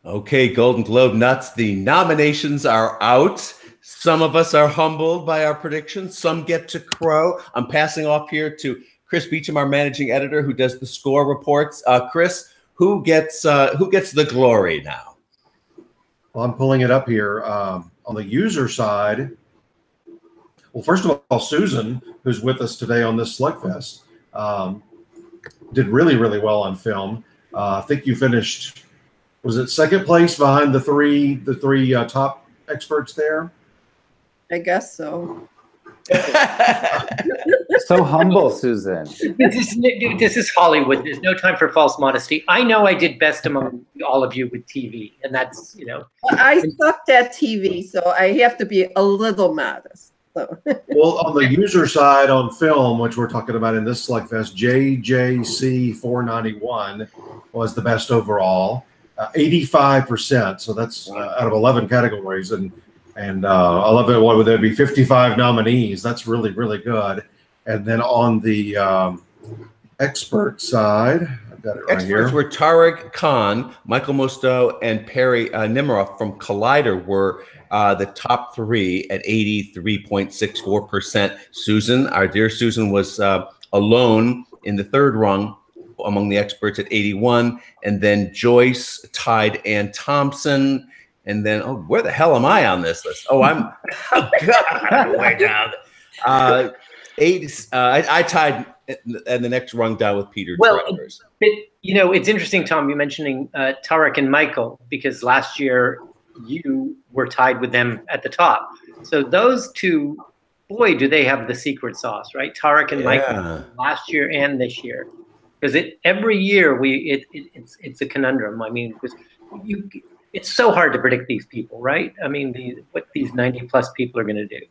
Okay, Golden Globe nuts. The nominations are out. Some of us are humbled by our predictions. Some get to crow. I'm passing off here to Chris Beachum, our managing editor, who does the score reports. Chris, who gets the glory now? Well, I'm pulling it up here on the user side. Well, first of all, Susan, who's with us today on this slugfest, did really, really well on film. I think you finished, was it second place behind the three top experts there? I guess so. So humble, Susan. This is Hollywood. There's no time for false modesty. I know I did best among all of you with TV, and that's, Well, I sucked at TV, so I have to be a little modest. So. Well, on the user side on film, which we're talking about in this slugfest, JJC 491 was the best overall, 85%. So that's out of 11 categories, and 11. What would there be? 55 nominees. That's really, really good. And then on the expert side, I've got it right here. Experts were Tariq Khan, Michael Mostow, and Perry Nemiroff from Collider were the top three at 83.64%. Susan, our dear Susan, was alone in the third rung among the experts at 81. And then Joyce tied Ann Thompson. And then, oh, where the hell am I on this list? Oh, I'm way down. I tied and the next rung down with Peter Travers. But, it's interesting, Tom, you mentioning Tariq and Michael, because last year you were tied with them at the top. So those two, boy, do they have the secret sauce, right? Tariq and Michael last year and this year. Because every year it's a conundrum. I mean, it's so hard to predict these people, right? I mean, what these 90+ people are going to do.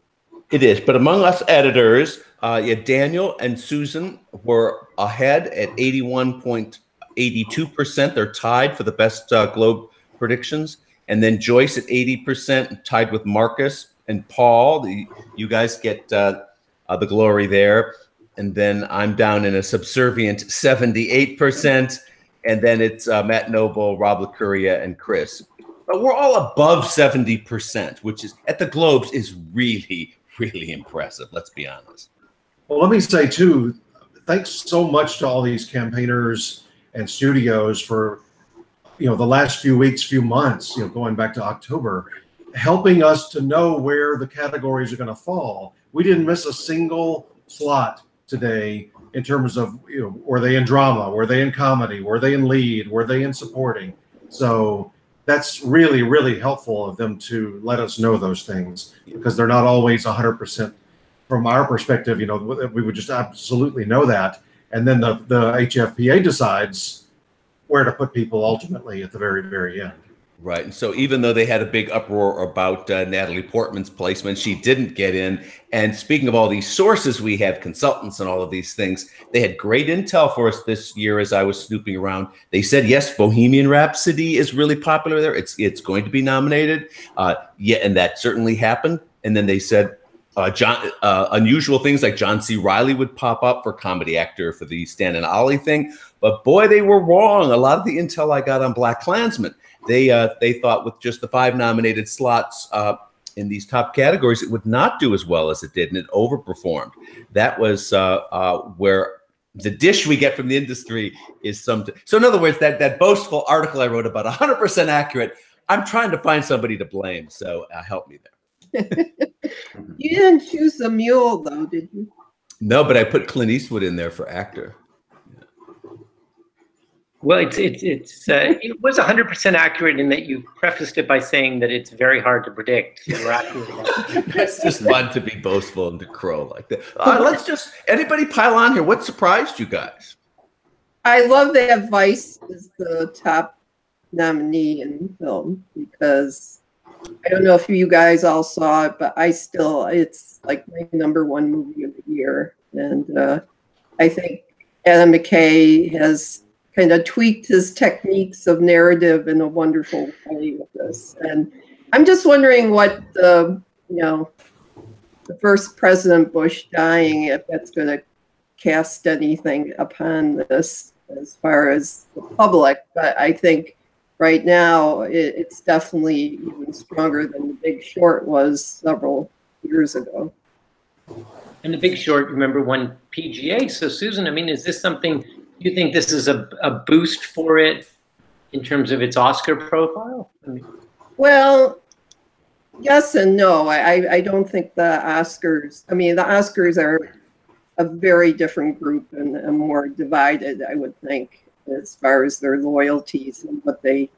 It is, but among us editors, Daniel and Susan were ahead at 81.82%. They're tied for the best Globe predictions. And then Joyce at 80%, tied with Marcus and Paul. You guys get the glory there. And then I'm down in a subservient 78%. And then it's Matt Noble, Rob LaCuria, and Chris. But we're all above 70%, which is at the Globes is really, really impressive. Let's be honest. Well, let me say too, thanks so much to all these campaigners and studios for, the last few weeks, few months, going back to October, helping us to know where the categories are going to fall. We didn't miss a single slot today in terms of, were they in drama? Were they in comedy? Were they in lead? Were they in supporting? So that's really, really helpful of them to let us know those things, because they're not always 100% from our perspective. We would just absolutely know that. And then the HFPA decides where to put people ultimately at the very, very end. Right. And so even though they had a big uproar about Natalie Portman's placement, she didn't get in. And speaking of all these sources, we have consultants and all of these things. They had great intel for us this year as I was snooping around. They said, yes, Bohemian Rhapsody is really popular there. It's going to be nominated. And that certainly happened. And then they said unusual things like John C. Reilly would pop up for comedy actor for the Stan and Ollie thing. But boy, they were wrong. A lot of the intel I got on Black Klansman, they thought with just the 5 nominated slots in these top categories, it would not do as well as it did, and it overperformed. That was where the dish we get from the industry is something. So in other words, that boastful article I wrote about 100% accurate, I'm trying to find somebody to blame. So help me there. You didn't choose the mule, though, did you? No, but I put Clint Eastwood in there for actor. Well, it was 100% accurate in that you prefaced it by saying that it's very hard to predict. It's just fun to be boastful and to crow like that. Let's just, anybody pile on here. What surprised you guys? I love that Vice is the top nominee in film, because I don't know if you guys all saw it, but it's like my #1 movie of the year. And I think Adam McKay has kind of tweaked his techniques of narrative in a wonderful way with this. And I'm just wondering what the first President Bush dying, if that's going to cast anything upon this as far as the public. But I think right now, it's definitely even stronger than The Big Short was several years ago. And The Big Short, remember, won PGA. So, Susan, I mean, is this something you think this is a boost for it in terms of its Oscar profile? I mean, well, yes and no. I don't think the Oscars, I mean, the Oscars are a very different group and more divided, I would think, as far as their loyalties and what they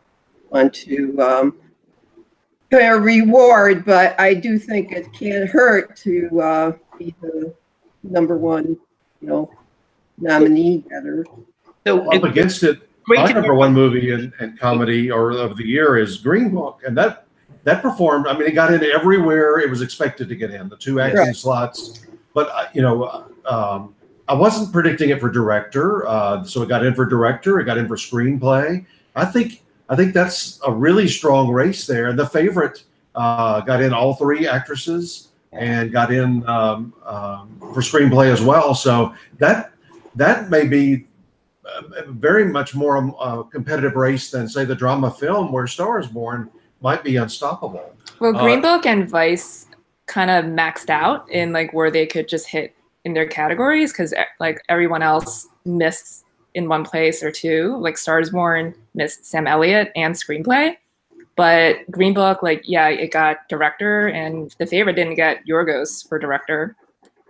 want to reward. But I do think it can't hurt to be the #1, nominee getter. So up against it, my #1 movie and comedy of the year is Green Book, and that performed. I mean, it got in everywhere it was expected to get in, the 2 acting slots. But I wasn't predicting it for director, so it got in for director. It got in for screenplay. I think that's a really strong race there. And the favorite got in all 3 actresses and got in for screenplay as well. So that may be very much more competitive race than, say, the drama film where Star is Born might be unstoppable. Well, Green Book and Vice kind of maxed out in like where they could just hit in their categories, because like everyone else missed in one place or 2. Like Star is Born missed Sam Elliott and screenplay, but Green Book, like, yeah, it got director, and The Favorite didn't get Yorgos for director.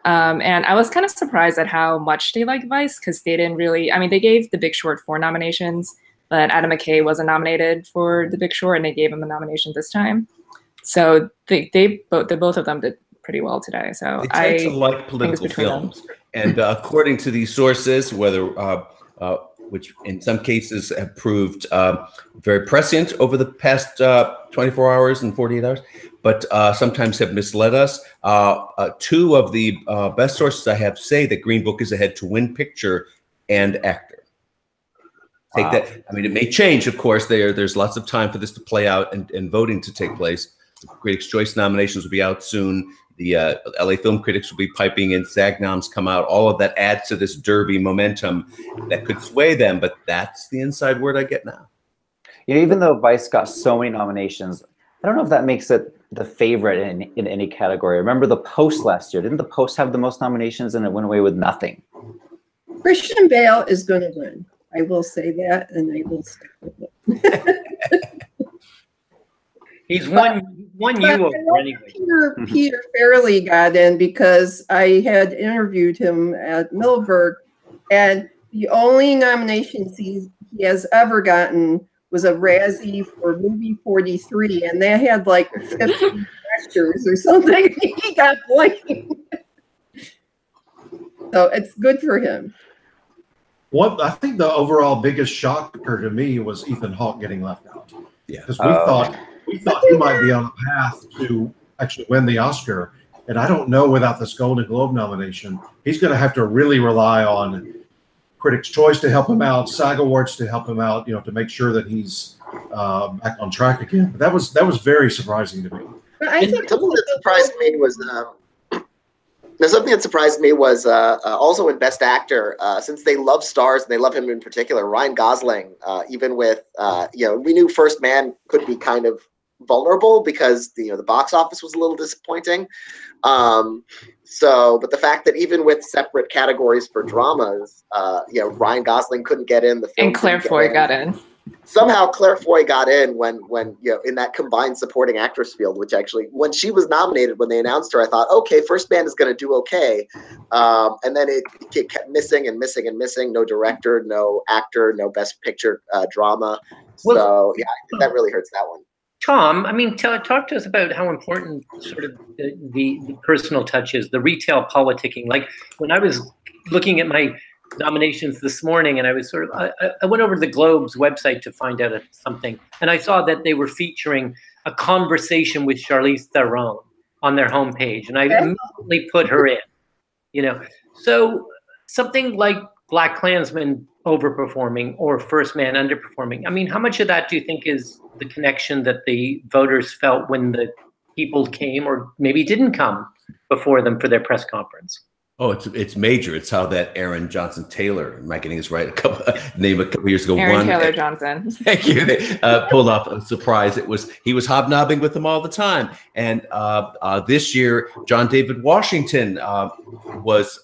And I was kind of surprised at how much they liked Vice, because they didn't really, I mean, they gave The Big Short 4 nominations, but Adam McKay wasn't nominated for The Big Short, and they gave him a nomination this time. So they both of them did pretty well today. So I tend to like political films, and according to these sources, whether which in some cases have proved very prescient over the past 24 hours and 48 hours, but sometimes have misled us. 2 of the best sources I have say that Green Book is ahead to win picture and actor. Take that. I mean, it may change, of course. There's lots of time for this to play out and voting to take place. The Critics' Choice nominations will be out soon. The LA Film Critics will be piping in. SAG noms come out. All of that adds to this derby momentum that could sway them, but that's the inside word I get now. Even though Vice got so many nominations, I don't know if that makes it the favorite in any category. Remember The Post last year? Didn't The Post have the most nominations and it went away with nothing? Christian Bale is going to win. I will say that, and I will stick with it. He's won you over anyway. Peter Farrelly got in because I had interviewed him at Millburg, and the only nominations he has ever gotten was a Razzie for movie 43, and they had like 50 gestures or something. He got blamed. So it's good for him. I think the overall biggest shocker to me was Ethan Hawke getting left out. Yeah, because we thought he might be on the path to actually win the Oscar, and I don't know, without this Golden Globe nomination, he's going to have to really rely on Critics' Choice to help him out, SAG Awards to help him out, to make sure that he's back on track again. But that was very surprising to me. I think something that surprised me was also in Best Actor, since they love stars and they love him in particular, Ryan Gosling, even with, we knew First Man could be kind of vulnerable because the box office was a little disappointing. But the fact that even with separate categories for dramas, Ryan Gosling couldn't get in. The film and Claire Foy got in. Somehow Claire Foy got in when in that combined supporting actress field, which actually, when she was nominated, when they announced her, I thought, okay, First Man is going to do okay. And then it kept missing and missing and missing. No director, no actor, no Best Picture drama. So yeah, I think that really hurts that one. Tom, I mean, talk to us about how important sort of the personal touch is, the retail politicking. Like when I was looking at my nominations this morning, and I was I went over to the Globe's website to find out something, and I saw that they were featuring a conversation with Charlize Theron on their homepage, and I immediately put her in. So something like Black Klansman overperforming or First Man underperforming. I mean, how much of that do you think is the connection that the voters felt when the people came or maybe didn't come before them for their press conference? Oh, it's major. It's how that Aaron Johnson Taylor, am I getting this right? A couple years ago. Aaron Taylor Johnson. Thank you. Pulled off a surprise. He was hobnobbing with them all the time. And this year, John David Washington was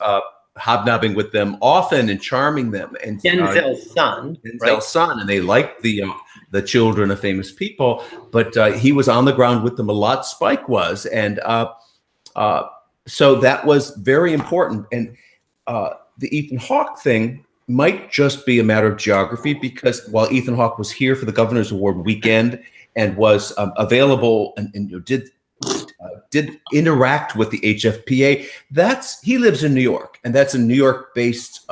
hobnobbing with them often and charming them. And Denzel's son, Denzel's son, and they liked the children of famous people. But he was on the ground with them a lot. Spike was, and so that was very important. And the Ethan Hawke thing might just be a matter of geography, because while Ethan Hawke was here for the Governor's Award weekend and was available and did interact with the HFPA, he lives in New York, and that's a New York-based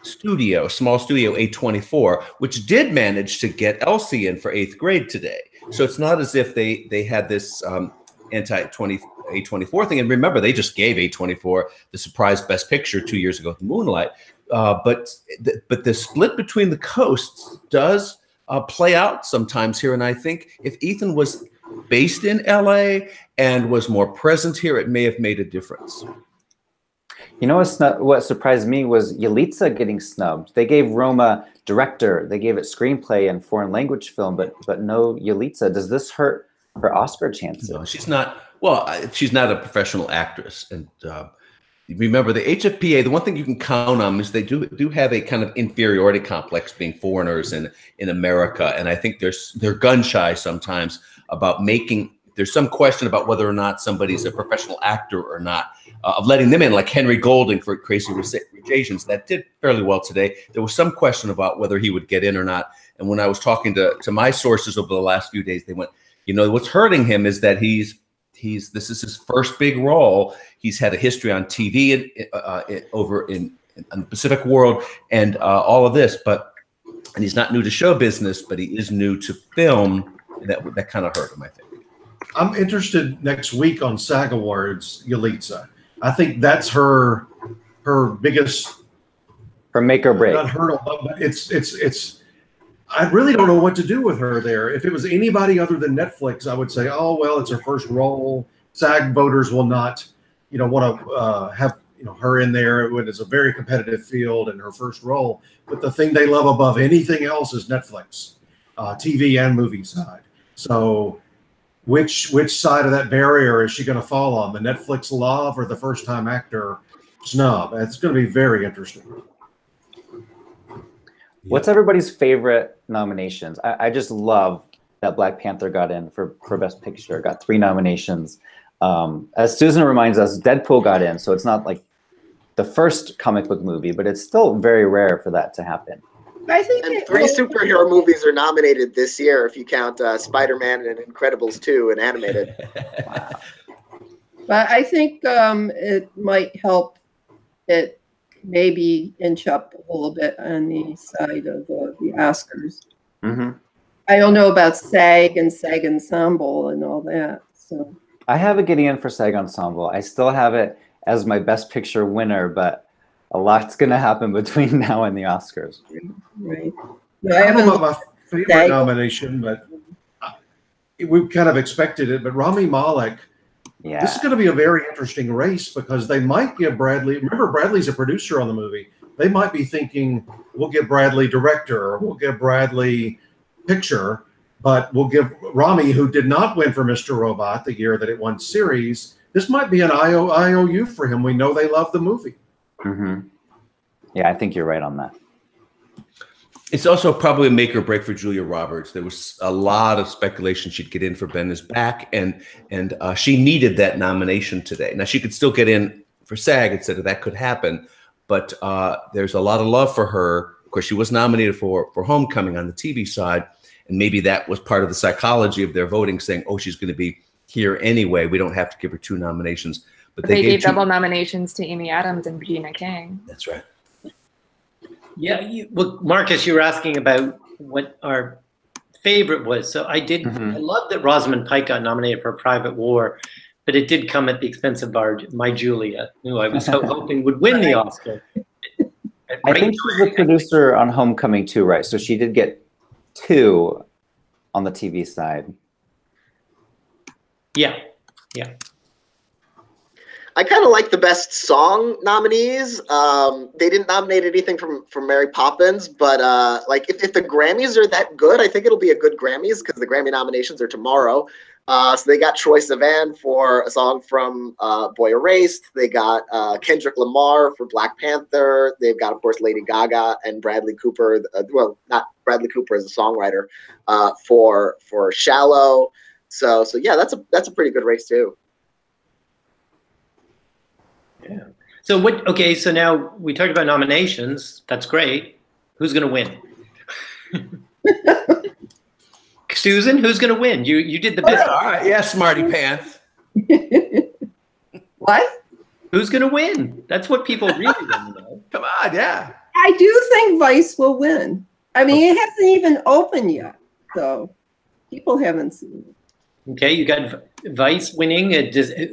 studio, small studio, A24, which did manage to get Elsie in for 8th grade today. So it's not as if they had this A24 thing. And remember, they just gave A24 the surprise Best Picture 2 years ago with Moonlight. But the split between the coasts does play out sometimes here. And I think if Ethan was based in LA and was more present here, it may have made a difference. You know what surprised me was Yalitza getting snubbed. They gave Roma director, they gave it screenplay and foreign language film, but no Yalitza. Does this hurt her Oscar chances? No, she's not. Well, she's not a professional actress, and remember the HFPA. The one thing you can count on is they do have a kind of inferiority complex, being foreigners in America, and I think they're gun shy sometimes about making. There's some question about whether or not somebody's a professional actor or not, of letting them in, like Henry Golding for Crazy Rich Asians. That did fairly well today. There was some question about whether he would get in or not. And when I was talking to my sources over the last few days, they went, what's hurting him is that this is his first big role. He's had a history on TV over in the Pacific world and all of this, and he's not new to show business, but he is new to film. And that kind of hurt him, I think. I'm interested next week on SAG Awards, Yalitza. I think that's her biggest, her make or break. Not hurdle, but it's. I really don't know what to do with her there. If it was anybody other than Netflix, I would say, oh well, it's her first role. SAG voters will not, want to have her in there when it's a very competitive field and her first role. But the thing they love above anything else is Netflix, TV and movie side. So. Which side of that barrier is she going to fall on? The Netflix love or the first-time actor snub? It's going to be very interesting. What's everybody's favorite nominations? I just love that Black Panther got in for Best Picture. Got 3 nominations. As Susan reminds us, Deadpool got in, so it's not like the first comic book movie, but it's still very rare for that to happen. I think and 3 superhero movies are nominated this year, if you count Spider-Man and Incredibles 2 and animated. Wow. But I think it might help it maybe inch up a little bit on the side of the Oscars. Mm-hmm. I don't know about SAG and SAG Ensemble and all that. So I have it getting in for SAG Ensemble. I still have it as my Best Picture winner, but a lot's going to happen between now and the Oscars. Right. No, I don't know about my favorite nomination, but we kind of expected it. But Rami Malek, this is going to be a very interesting race because they might give Bradley. Remember, Bradley's a producer on the movie. They might be thinking, we'll give Bradley director, or we'll give Bradley picture, but we'll give Rami, who did not win for Mr. Robot the year that it won series. This might be an IOU for him. We know they love the movie. Mm-hmm. Yeah, I think you're right on that. It's also probably a make or break for Julia Roberts. There was a lot of speculation she'd get in for Ben is Back, and she needed that nomination today. Now, she could still get in for SAG, and said that could happen, but there's a lot of love for her. Of course, she was nominated for Homecoming on the TV side, and maybe that was part of the psychology of their voting, saying, oh, she's going to be here anyway. We don't have to give her 2 nominations. But they gave double nominations to Amy Adams and Regina King. That's right. Yeah, well, Marcus, you were asking about what our favorite was. So I did. Mm-hmm. I love that Rosamund Pike got nominated for Private War, but it did come at the expense of my Julia, who I was hoping would win the Oscar. I think she's the producer on Homecoming too, right? So she did get 2 on the TV side. Yeah. I kind of like the best song nominees. They didn't nominate anything from Mary Poppins, but like if the Grammys are that good, I think it'll be a good Grammys because the Grammy nominations are tomorrow. So they got Troye Sivan for a song from Boy Erased. They got Kendrick Lamar for Black Panther. They've got, of course, Lady Gaga and Bradley Cooper. Well, not Bradley Cooper as a songwriter for Shallow. So yeah, that's a pretty good race too. Yeah. So what? Okay. So now we talked about nominations. That's great. Who's going to win? Susan, who's going to win? You did the business. All right. Yeah, smarty pants. What? Who's going to win? That's what people really want to know. Come on, yeah. I do think Vice will win. I mean, it hasn't even opened yet, so people haven't seen it. Okay, you got Vice winning.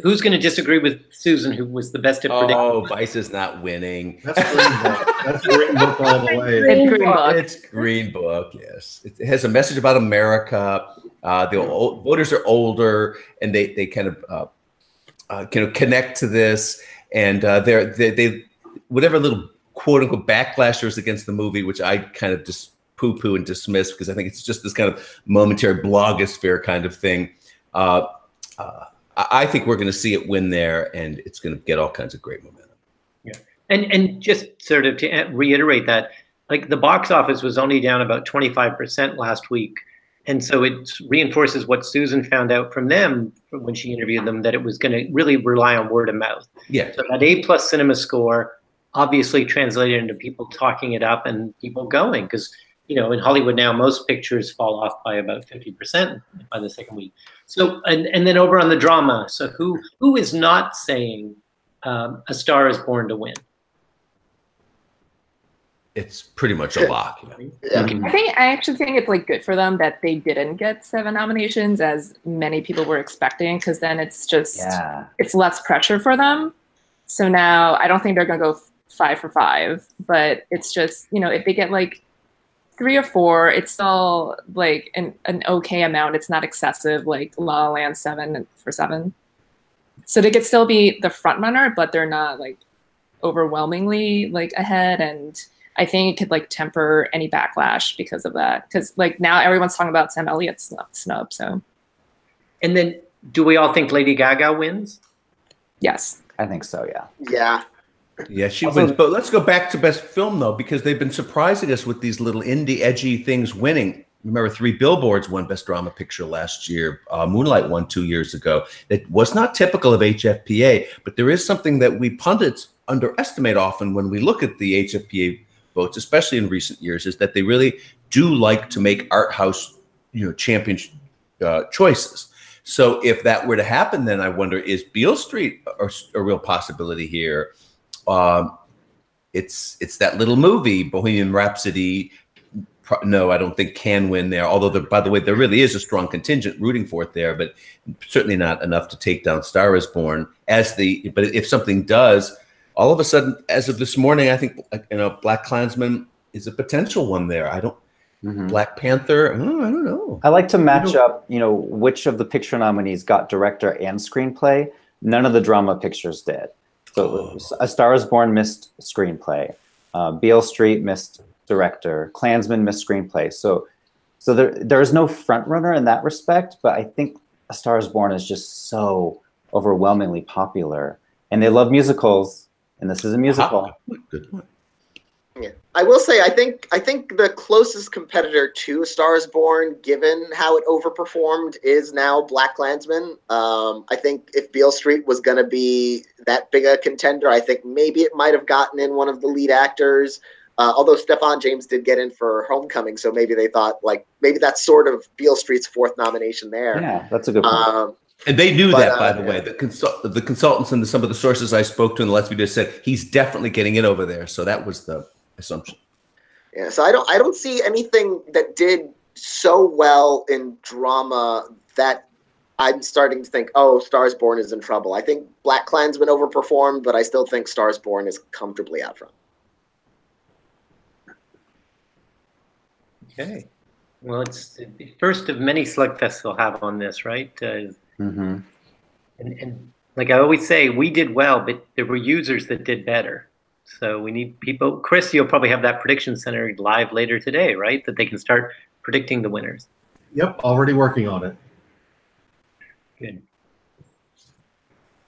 Who's going to disagree with Susan, who was the best at predicting? Oh, Vice is not winning. That's Green Book. That's Green Book all the way. It's Green Book. It's Green Book, yes. It has a message about America. The voters are older, and they kind of connect to this, and they whatever little quote unquote backlash there is against the movie, which I kind of just poo-poo and dismiss because I think it's just this kind of momentary blogosphere kind of thing. I think we're going to see it win there, and it's going to get all kinds of great momentum. Yeah, and just sort of to reiterate that, like the box office was only down about 25% last week, and so it reinforces what Susan found out from them when she interviewed them, that it was going to really rely on word of mouth. Yeah. So that A+ cinema score obviously translated into people talking it up and people going, because in Hollywood now, most pictures fall off by about 50% by the second week. So, and then over on the drama, so who is not saying A Star Is Born to win? It's pretty much a lock. Yeah. I actually think it's like good for them that they didn't get 7 nominations as many people were expecting, because then it's just it's less pressure for them. So now I don't think they're gonna go 5 for 5, but it's just if they get like 3 or 4, it's still like an okay amount. It's not excessive, like La La Land 7 for 7. So they could still be the front runner, but they're not like overwhelmingly like ahead. And I think it could like temper any backlash because of that. Because like now everyone's talking about Sam Elliott's snub. So. And then, do we all think Lady Gaga wins? Yes, I think so. Yeah. Yeah. Yeah, she wins. But let's go back to Best Film, though, because they've been surprising us with these little indie, edgy things winning. Remember, 3 Billboards won Best Drama Picture last year. Moonlight won 2 years ago. That was not typical of HFPA, but there is something that we pundits underestimate often when we look at the HFPA votes, especially in recent years, is that they really do like to make art house, champion choices. So if that were to happen, then I wonder, is Beale Street a real possibility here? It's that little movie, Bohemian Rhapsody. No, I don't think can win there. Although, by the way, there really is a strong contingent rooting for it there, but certainly not enough to take down Star Is Born. But if something does, all of a sudden, as of this morning, I think Black Klansman is a potential one there. Black Panther. I don't know. I like to match up, which of the picture nominees got director and screenplay. None of the drama pictures did. So A Star Is Born missed screenplay. Beale Street missed director. Klansman missed screenplay. So there is no front runner in that respect, but I think A Star Is Born is just so overwhelmingly popular. And they love musicals, and this is a musical. Good point. Yeah. I will say, I think the closest competitor to A Star Is Born, given how it overperformed, is now Black Klansman. I think if Beale Street was going to be that big a contender, I think maybe it might have gotten in one of the lead actors. Although Stephan James did get in for Homecoming, so maybe they thought maybe that's sort of Beale Street's 4th nomination there. Yeah, that's a good point. And they knew that, by the way. The consultants and some of the sources I spoke to in the last video said he's definitely getting in over there. So that was the assumption. Yeah, so I don't see anything that did so well in drama that I'm starting to think, Star Is Born is in trouble. I think Black Klansman overperformed, but I still think Star Is Born is comfortably out front. Okay. Well, it's the first of many slugfests we'll have on this, right? And Like I always say, we did well, but there were users that did better. So we need people. Chris, you'll probably have that prediction center live later today, right? That they can start predicting the winners. Yep, already working on it. Good.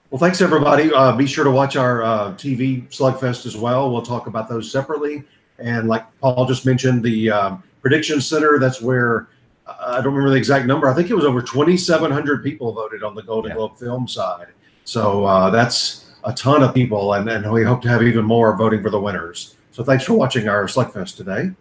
Well, thanks, everybody. Be sure to watch our TV Slugfest as well. We'll talk about those separately. And like Paul just mentioned, the Prediction Center, that's where, I don't remember the exact number. I think it was over 2,700 people voted on the Golden Globe film side. So that's a ton of people, and we hope to have even more voting for the winners. So thanks for watching our Slugfest today.